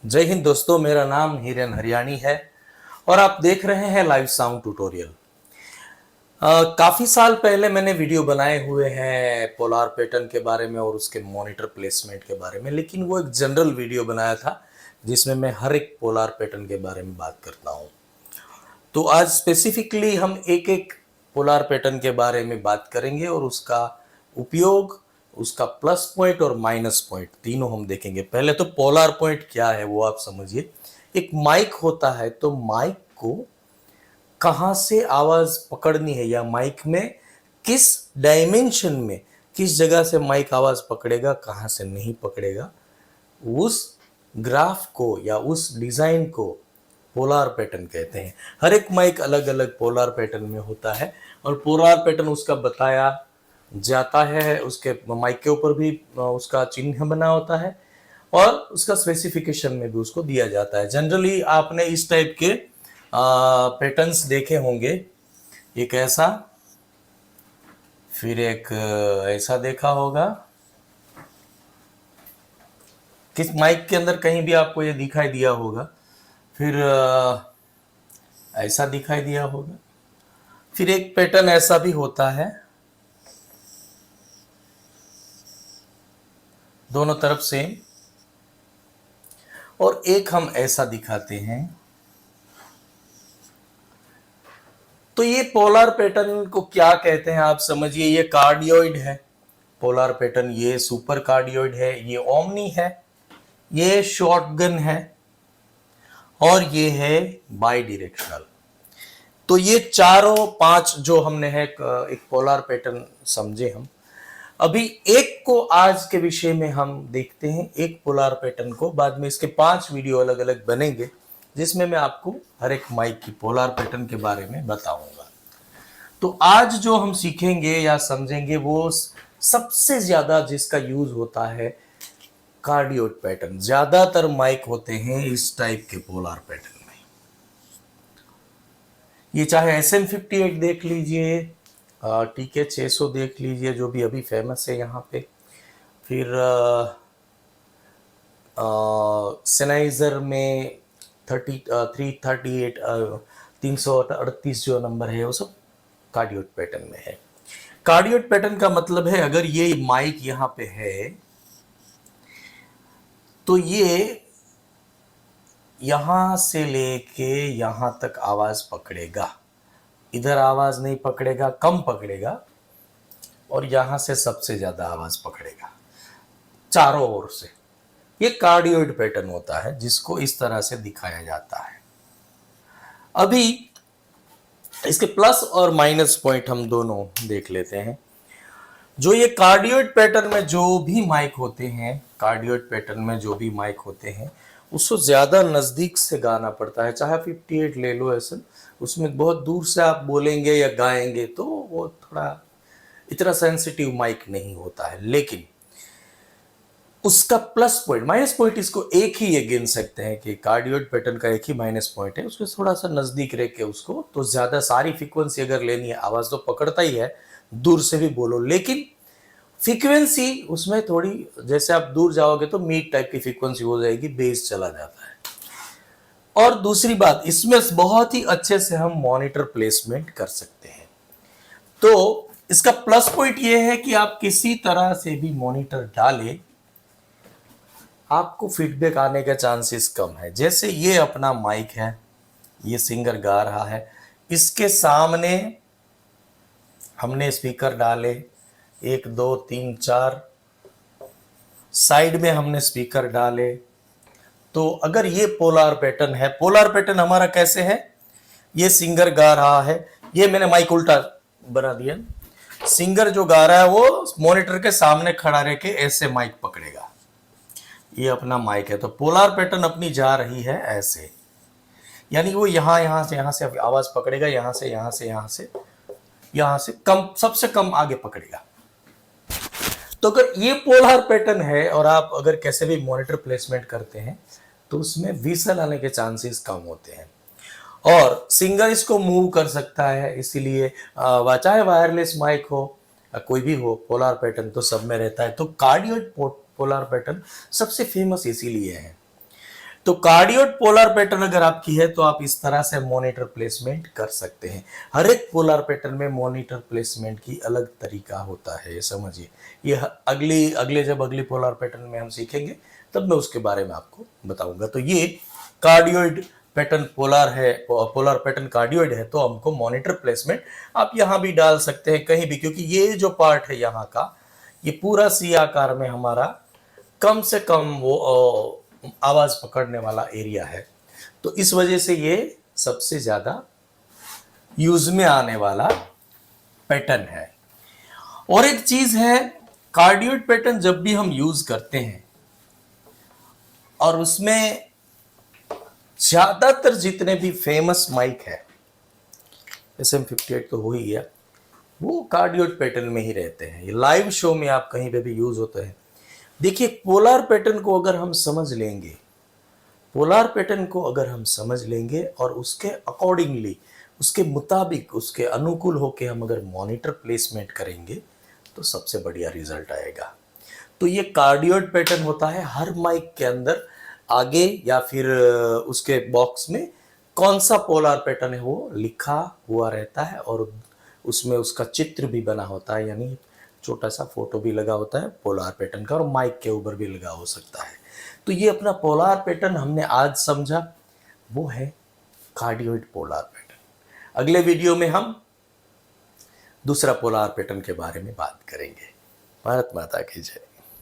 जय हिंद दोस्तों, मेरा नाम हिरेन हरियाणी है और आप देख रहे हैं लाइव साउंड ट्यूटोरियल। काफी साल पहले मैंने वीडियो बनाए हुए हैं पोलार पैटर्न के बारे में और उसके मॉनिटर प्लेसमेंट के बारे में, लेकिन वो एक जनरल वीडियो बनाया था जिसमें मैं हर एक पोलार पैटर्न के बारे में बात करता हूँ। तो आज स्पेसिफिकली हम एक एक पोलार पैटर्न के बारे में बात करेंगे और उसका उपयोग, उसका प्लस पॉइंट और माइनस पॉइंट तीनों हम देखेंगे। पहले तो पोलार पॉइंट क्या है वो आप समझिए। एक माइक होता है, तो माइक को कहाँ से आवाज पकड़नी है या माइक में किस डायमेंशन में, किस जगह से माइक आवाज पकड़ेगा, कहाँ से नहीं पकड़ेगा, उस ग्राफ को या उस डिजाइन को पोलार पैटर्न कहते हैं। हर एक माइक अलग अलग पोलार पैटर्न में होता है और पोलार पैटर्न उसका बताया जाता है, उसके माइक के ऊपर भी उसका चिन्ह बना होता है और उसका स्पेसिफिकेशन में भी उसको दिया जाता है। जनरली आपने इस टाइप के पैटर्न्स देखे होंगे, एक ऐसा, फिर एक ऐसा देखा होगा। किस माइक के अंदर कहीं भी आपको ये दिखाई दिया होगा, फिर ऐसा दिखाई दिया होगा, फिर एक पैटर्न ऐसा भी होता है, दोनों तरफ से, और एक हम ऐसा दिखाते हैं। तो ये पोलार पैटर्न को क्या कहते हैं आप समझिए। ये कार्डियोइड है पोलार पैटर्न, ये सुपर कार्डियोइड है, ये ओमनी है, ये शॉटगन है और ये है बाई डायरेक्शनल। तो ये चारों पांच जो हमने है एक पोलार पैटर्न समझे हम। अभी एक को आज के विषय में हम देखते हैं, एक पोलार पैटर्न को। बाद में इसके 5 वीडियो अलग अलग बनेंगे जिसमें मैं आपको हर एक माइक की पोलार पैटर्न के बारे में बताऊंगा। तो आज जो हम सीखेंगे या समझेंगे वो सबसे ज्यादा जिसका यूज होता है कार्डियोइड पैटर्न। ज्यादातर माइक होते हैं इस टाइप के पोलार पैटर्न में। ये चाहे SM58 देख लीजिए, TK600 देख लीजिए, जो भी अभी फेमस है यहाँ पे, फिर सेनाइजर में 338 338 जो नंबर है वो सब कार्डियोइड पैटर्न में है। कार्डियोइड पैटर्न का मतलब है अगर ये माइक यहाँ पे है तो ये यहां से लेके यहां तक आवाज पकड़ेगा, इधर आवाज नहीं पकड़ेगा, कम पकड़ेगा, और यहां से सबसे ज्यादा आवाज पकड़ेगा चारों ओर से। ये कार्डियोइड पैटर्न होता है जिसको इस तरह से दिखाया जाता है। अभी इसके प्लस और माइनस पॉइंट हम दोनों देख लेते हैं। जो ये कार्डियोइड पैटर्न में जो भी माइक होते हैं, कार्डियोइड पैटर्न में जो भी माइक होते हैं उसको ज्यादा नजदीक से गाना पड़ता है। चाहे 58 ले लो, ऐसा उसमें बहुत दूर से आप बोलेंगे या गाएंगे तो वो थोड़ा इतना सेंसिटिव माइक नहीं होता है। लेकिन उसका प्लस पॉइंट, माइनस पॉइंट, इसको एक ही ये गिन सकते हैं कि कार्डियोइड पैटर्न का एक ही माइनस पॉइंट है, उसको थोड़ा सा नजदीक रह के उसको तो ज्यादा सारी फ्रीक्वेंसी अगर लेनी है, आवाज तो पकड़ता ही है, दूर से भी बोलो, लेकिन फ्रीक्वेंसी उसमें थोड़ी, जैसे आप दूर जाओगे तो मीड टाइप की फ्रीक्वेंसी हो जाएगी, बेस चला जाता है। और दूसरी बात, इसमें बहुत ही अच्छे से हम मॉनिटर प्लेसमेंट कर सकते हैं। तो इसका प्लस पॉइंट ये है कि आप किसी तरह से भी मॉनिटर डालें, आपको फीडबैक आने के चांसेस कम है। जैसे ये अपना माइक है, ये सिंगर गा रहा है, इसके सामने हमने स्पीकर डाले 1 2 3 4, साइड में हमने स्पीकर डाले। तो अगर ये पोलार पैटर्न है, पोलार पैटर्न हमारा कैसे है, ये सिंगर गा रहा है, ये मैंने माइक उल्टा बना दिया, सिंगर जो गा रहा है वो मॉनिटर के सामने खड़ा रह के ऐसे माइक पकड़ेगा, ये अपना माइक है। तो पोलार पैटर्न अपनी जा रही है ऐसे, यानी वो यहां से आवाज पकड़ेगा, यहां से कम, सबसे कम आगे पकड़ेगा। तो अगर ये पोलार पैटर्न है और आप अगर कैसे भी मॉनिटर प्लेसमेंट करते हैं तो उसमें विसल आने के चांसेस कम होते हैं और सिंगर इसको मूव कर सकता है। इसीलिए चाहे वायरलेस माइक हो, कोई भी हो, पोलार पैटर्न तो सब में रहता है। तो कार्डियोइड पोलार पैटर्न सबसे फेमस इसीलिए है। तो कार्डियोइड पोलर पैटर्न अगर आपकी है तो आप इस तरह से मॉनिटर प्लेसमेंट कर सकते हैं। हर एक पोलर पैटर्न में मॉनिटर प्लेसमेंट की अलग तरीका होता है, ये समझिए। ये अगले पोलर पैटर्न में हम सीखेंगे, तब मैं उसके बारे में आपको बताऊंगा। तो ये cardioid pattern polar pattern cardioid है, तो हमको मॉनिटर प्लेसमेंट आप यहां भी डाल सकते हैं कहीं भी, क्योंकि ये जो पार्ट है यहाँ का, ये पूरा सी आकार में हमारा कम से कम वो आवाज पकड़ने वाला एरिया है। तो इस वजह से ये सबसे ज्यादा यूज में आने वाला पैटर्न है। और एक चीज है, कार्डियोइड पैटर्न जब भी हम यूज करते हैं और उसमें ज्यादातर जितने भी फेमस माइक है, SM58 तो हो ही गया, वो कार्डियोइड पैटर्न में ही रहते हैं। ये लाइव शो में आप कहीं पे भी यूज होते हैं। देखिए, पोलर पैटर्न को अगर हम समझ लेंगे, पोलर पैटर्न को अगर हम समझ लेंगे और उसके अकॉर्डिंगली, उसके मुताबिक, उसके अनुकूल होके हम अगर मॉनिटर प्लेसमेंट करेंगे तो सबसे बढ़िया रिजल्ट आएगा। तो ये कार्डियोइड पैटर्न होता है। हर माइक के अंदर आगे या फिर उसके बॉक्स में कौन सा पोलर पैटर्न है वो लिखा हुआ रहता है, और उसमें उसका चित्र भी बना होता है, यानी छोटा सा फोटो भी लगा होता है पोलर पैटर्न का, और माइक के ऊपर भी लगा हो सकता है। तो ये अपना पोलर पैटर्न हमने आज समझा, वो है कार्डियोइड पोलर पैटर्न। अगले वीडियो में हम दूसरा पोलर पैटर्न के बारे में बात करेंगे। भारत माता की जय।